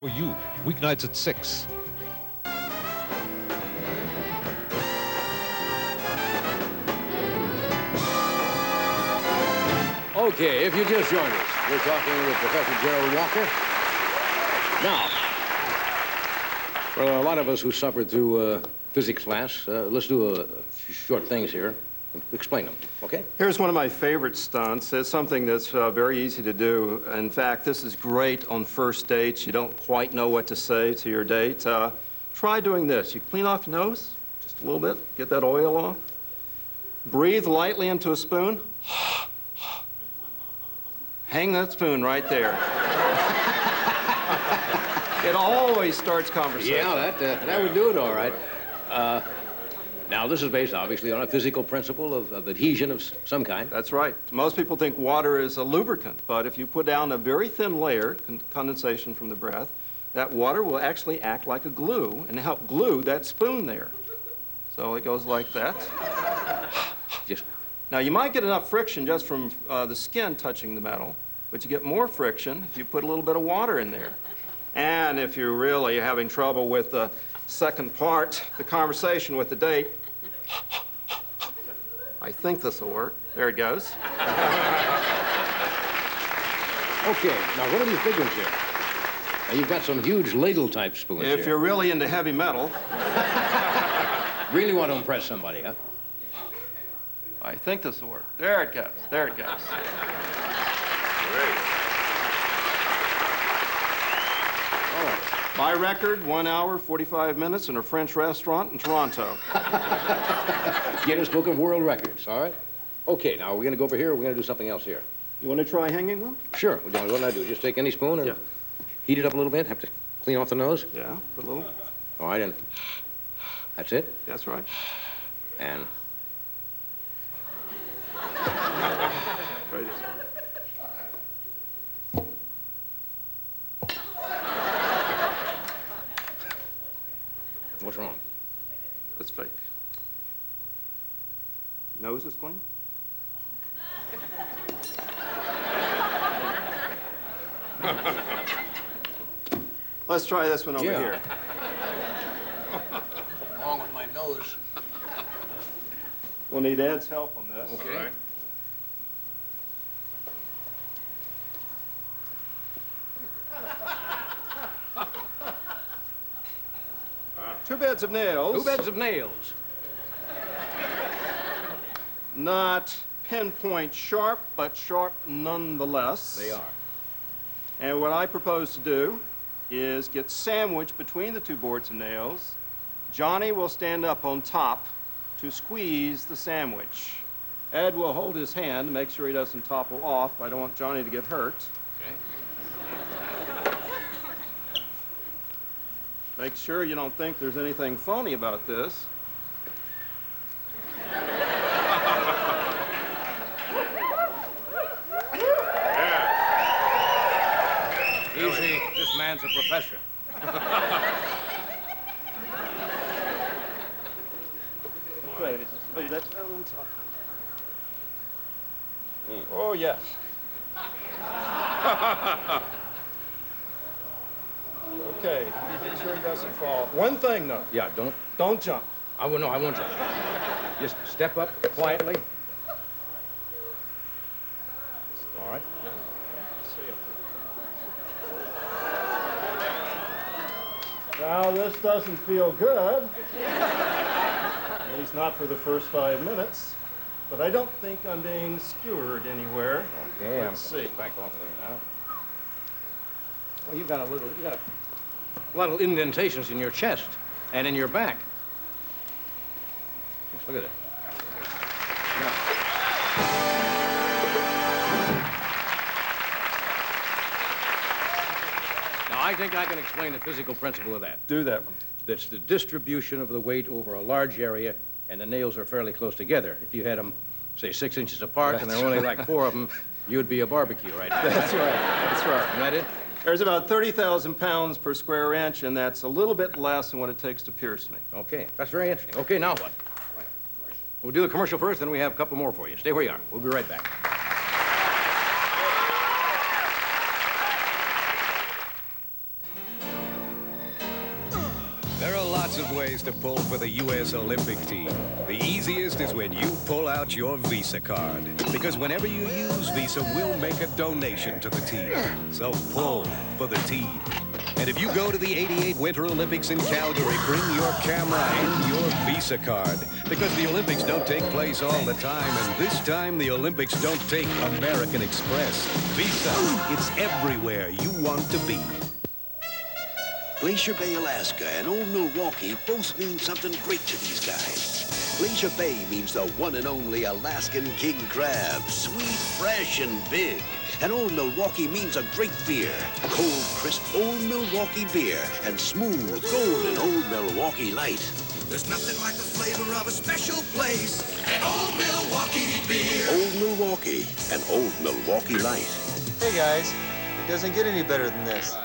For you, weeknights at 6. Okay, if you just joined us, we're talking with Professor Jearl Walker. Now, for a lot of us who suffered through physics class, let's do a few short things here. Explain them, okay? Here's one of my favorite stunts. It's something that's very easy to do. In fact, this is great on first dates. You don't quite know what to say to your date. Try doing this. You clean off your nose just a little bit, get that oil off. Breathe lightly into a spoon. Hang that spoon right there. It always starts conversation. Yeah, that would do it all right. Now, this is based, obviously, on a physical principle of adhesion of some kind. That's right. Most people think water is a lubricant, but if you put down a very thin layer, condensation from the breath, that water will actually act like a glue and help glue that spoon there. So it goes like that. Now, you might get enough friction just from the skin touching the metal, but you get more friction if you put a little bit of water in there. And if you're really having trouble with the second part, the conversation with the date, I think this will work. There it goes. Okay, now what are these big ones here? Now, you've got some huge ladle-type spoons If you're really into heavy metal. Really want to impress somebody, huh? I think this will work. There it goes. There it goes. Great. All right. My record, 1 hour, 45 minutes in a French restaurant in Toronto. Guinness Book of World Records, all right? Okay, now we're going to go over here, or we're going to do something else here? You want to try hanging one? Sure. What do I do? Just take any spoon and heat it up a little bit? Have to clean off the nose? Yeah, a little. All right, and that's it? That's right. And... Right. What's wrong? That's fake. Nose is clean? Let's try this one over here. What's wrong with my nose? We'll need Ed's help on this. Okay. All right. Two beds of nails. Two beds of nails. Not pinpoint sharp, but sharp nonetheless. They are. And what I propose to do is get sandwiched between the two boards of nails. Johnny will stand up on top to squeeze the sandwich. Ed will hold his hand to make sure he doesn't topple off. I don't want Johnny to get hurt. Okay. Make sure you don't think there's anything phony about this. Easy, this man's a professor. Okay, just lay that down on top. Oh, yes. Okay, make sure he doesn't fall. One thing, though. Yeah, Don't jump. I won't jump. Just step up quietly. All right. Now, this doesn't feel good. At least not for the first 5 minutes. But I don't think I'm being skewered anywhere. Okay, Let's see. Back off there now. Well, you got a lot of indentations in your chest and in your back. Just look at it. Now, I think I can explain the physical principle of that. Do that one. That's the distribution of the weight over a large area, and the nails are fairly close together. If you had them, say, 6 inches apart, and there were only like 4 of them, you'd be a barbecue right now. That's right. That's right. Isn't that it? There's about 30,000 pounds per square inch, and that's a little bit less than what it takes to pierce me. Okay, that's very interesting. Okay, now what? We'll do the commercial first, then we have a couple more for you. Stay where you are. We'll be right back. lots of ways to pull for the U.S. Olympic team. The easiest is when you pull out your Visa card. Because whenever you use Visa, we'll make a donation to the team. So pull for the team. And if you go to the '88 Winter Olympics in Calgary, bring your camera and your Visa card. Because the Olympics don't take place all the time, and this time the Olympics don't take American Express. Visa, it's everywhere you want to be. Glacier Bay, Alaska, and Old Milwaukee both mean something great to these guys. Glacier Bay means the one and only Alaskan king crab, sweet, fresh, and big. And Old Milwaukee means a great beer, cold, crisp Old Milwaukee beer, and smooth, golden Old Milwaukee Light. There's nothing like the flavor of a special place, an Old Milwaukee beer. Old Milwaukee, and Old Milwaukee Light. Hey guys, it doesn't get any better than this.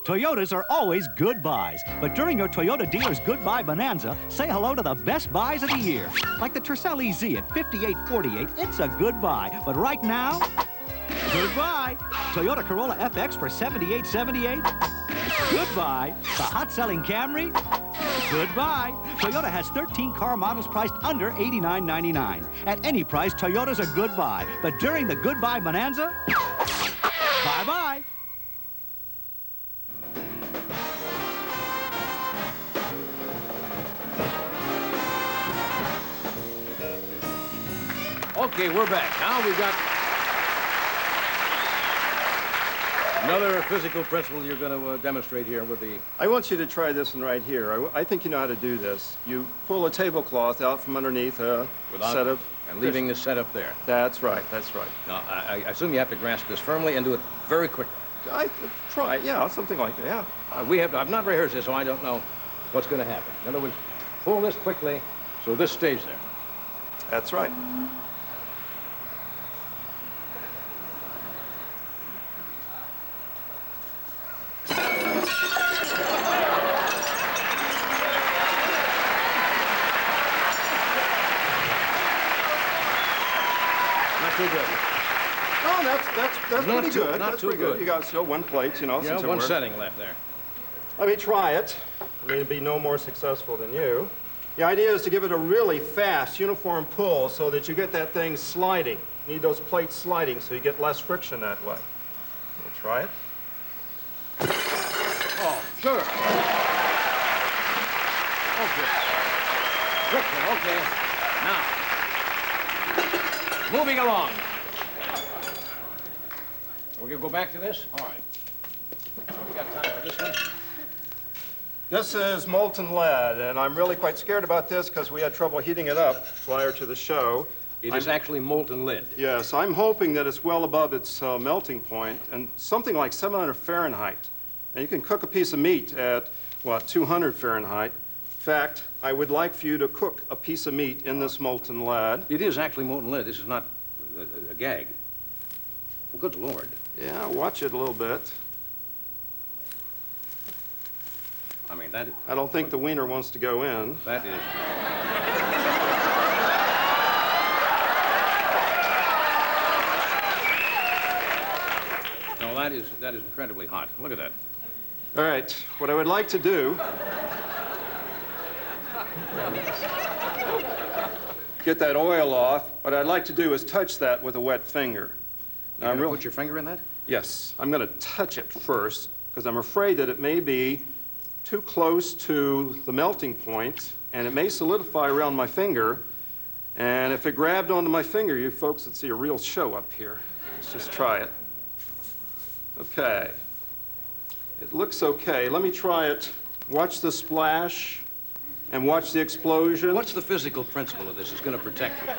Toyotas are always good buys, but during your Toyota dealer's Good Buy Bonanza, say hello to the best buys of the year. Like the Tercel EZ at $58.48, it's a good buy, but right now, goodbye. Toyota Corolla FX for $78.78, goodbye. The hot-selling Camry, goodbye. Toyota has 13 car models priced under $89.99. At any price, Toyota's a good buy, but during the Good Buy Bonanza, bye-bye. Okay, we're back. Now we've got another physical principle you're going to demonstrate here with the... I want you to try this one right here. I think you know how to do this. You pull a tablecloth out from underneath a set of... And leaving this set up there. That's right, that's right. Now, I assume you have to grasp this firmly and do it very quick. Try it, yeah, something like that, yeah. I've not rehearsed this, so I don't know what's going to happen. In other words, pull this quickly so this stays there. That's right. Too good. No, that's pretty good. Not too good. You got still one plate, you know. Yeah, one setting left there. Let me try it. I mean, be no more successful than you. The idea is to give it a really fast, uniform pull so that you get that thing sliding. You need those plates sliding so you get less friction that way. We'll try it. Oh, sure. Okay. Quickly, okay. Now. Moving along. We're going to go back to this? All right. We got time for this one? This is molten lead, and I'm really quite scared about this because we had trouble heating it up prior to the show. It is actually molten lead. Yes, I'm hoping that it's well above its melting point, and something like 700 Fahrenheit. Now, you can cook a piece of meat at, what, 200 Fahrenheit. In fact, I would like for you to cook a piece of meat in this molten lead. It is actually molten lead. This is not a gag. Well, good Lord. Yeah, watch it a little bit. I mean, that... I don't think the wiener wants to go in. That is... No, that is incredibly hot. Look at that. All right, what I would like to do... get that oil off. What I'd like to do is touch that with a wet finger. Now, I'm put your finger in that? Yes, I'm going to touch it first because I'm afraid that it may be too close to the melting point and it may solidify around my finger. And if it grabbed onto my finger, you folks would see a real show up here. Let's just try it. Okay. It looks okay. Let me try it. Watch the splash. And watch the explosion. What's the physical principle of this? It's going to protect you.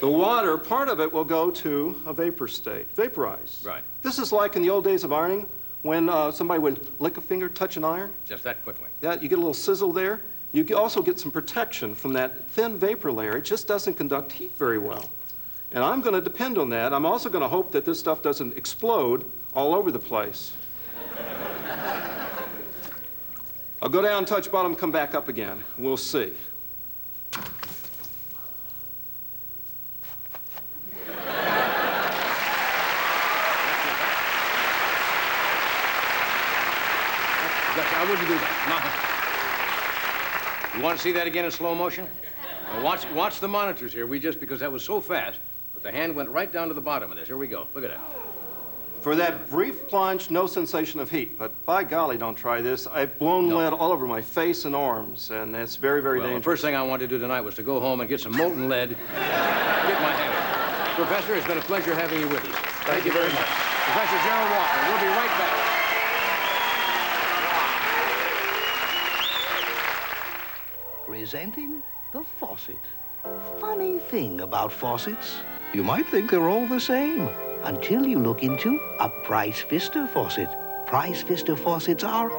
The water, part of it will go to a vapor state, vaporized. Right. This is like in the old days of ironing when somebody would lick a finger, touch an iron? Just that quickly. Yeah, you get a little sizzle there. You also get some protection from that thin vapor layer. It just doesn't conduct heat very well. And I'm going to depend on that. I'm also going to hope that this stuff doesn't explode all over the place. I'll go down, touch bottom, come back up again. We'll see. I wouldn't do that. No. You want to see that again in slow motion? Now watch the monitors here. Because that was so fast, but the hand went right down to the bottom of this. Here we go. Look at that. For that brief plunge, no sensation of heat. But by golly, don't try this. I've blown lead all over my face and arms, and it's very, very dangerous. The first thing I wanted to do tonight was to go home and get some molten lead, get my hand in. Professor, it's been a pleasure having you with us. Thank you very much. Professor Jearl Walker, we'll be right back. Presenting the faucet. Funny thing about faucets, you might think they're all the same until you look into a Price Vista faucet. Price Vista faucets are